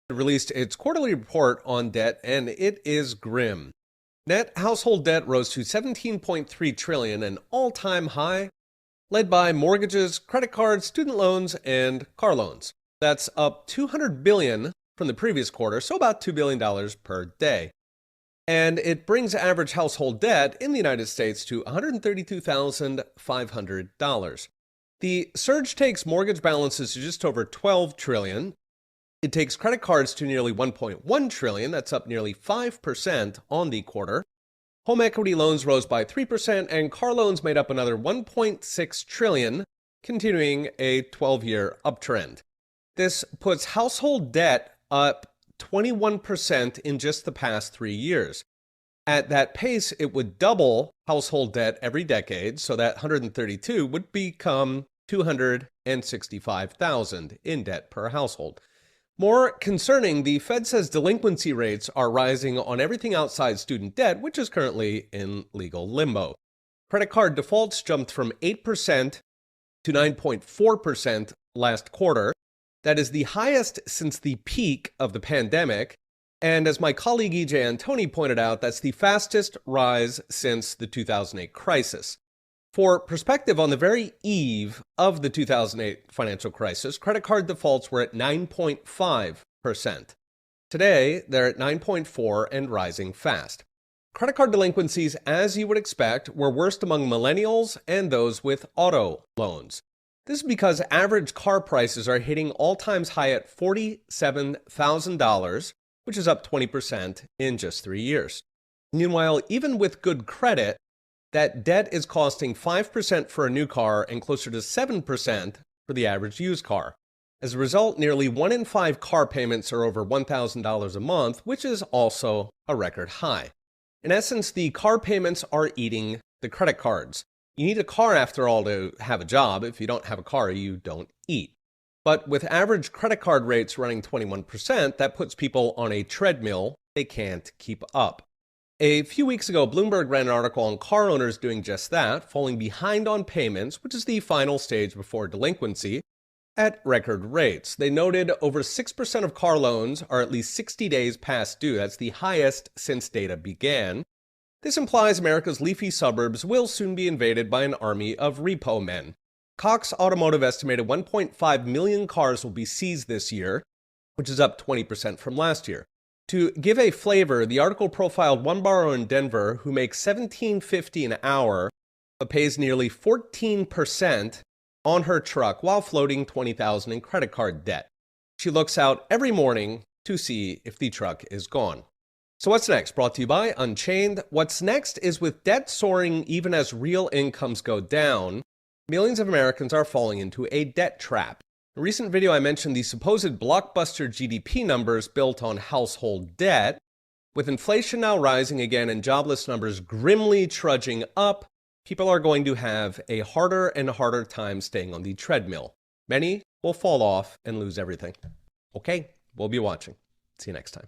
Released its quarterly report on debt, and it is grim. Net household debt rose to $17.3 trillion, an all-time high, led by mortgages, credit cards, student loans, and car loans. That's up $200 billion from the previous quarter, so about $2 billion per day. And it brings average household debt in the United States to $132,500. The surge takes mortgage balances to just over $12 trillion. It takes credit cards to nearly $1.1 trillion. That's up nearly 5% on the quarter. Home equity loans rose by 3%, and car loans made up another $1.6 trillion, continuing a 12-year uptrend. This puts household debt up 21% in just the past 3 years. At that pace, it would double household debt every decade, so that 132 would become 265,000 in debt per household. More concerning, the Fed says delinquency rates are rising on everything outside student debt, which is currently in legal limbo. Credit card defaults jumped from 8% to 9.4% last quarter. That is the highest since the peak of the pandemic. And as my colleague E.J. Antoni pointed out, that's the fastest rise since the 2008 crisis. For perspective, on the very eve of the 2008 financial crisis, credit card defaults were at 9.5%. Today, they're at 9.4% and rising fast. Credit card delinquencies, as you would expect, were worst among millennials and those with auto loans. This is because average car prices are hitting all-time high at $47,000, which is up 20% in just 3 years. Meanwhile, even with good credit, that debt is costing 5% for a new car and closer to 7% for the average used car. As a result, nearly 1 in 5 car payments are over $1,000 a month, which is also a record high. In essence, the car payments are eating the credit cards. You need a car, after all, to have a job. If you don't have a car, you don't eat. But with average credit card rates running 21%, that puts people on a treadmill they can't keep up. A few weeks ago, Bloomberg ran an article on car owners doing just that, falling behind on payments, which is the final stage before delinquency, at record rates. They noted over 6% of car loans are at least 60 days past due. That's the highest since data began. This implies America's leafy suburbs will soon be invaded by an army of repo men. Cox Automotive estimated 1.5 million cars will be seized this year, which is up 20% from last year. To give a flavor, the article profiled one borrower in Denver who makes $17.50 an hour, but pays nearly 14% on her truck while floating $20,000 in credit card debt. She looks out every morning to see if the truck is gone. So what's next? Brought to you by Unchained. What's next is, with debt soaring even as real incomes go down, millions of Americans are falling into a debt trap. In a recent video, I mentioned the supposed blockbuster GDP numbers built on household debt. With inflation now rising again and jobless numbers grimly trudging up, people are going to have a harder and harder time staying on the treadmill. Many will fall off and lose everything. Okay, we'll be watching. See you next time.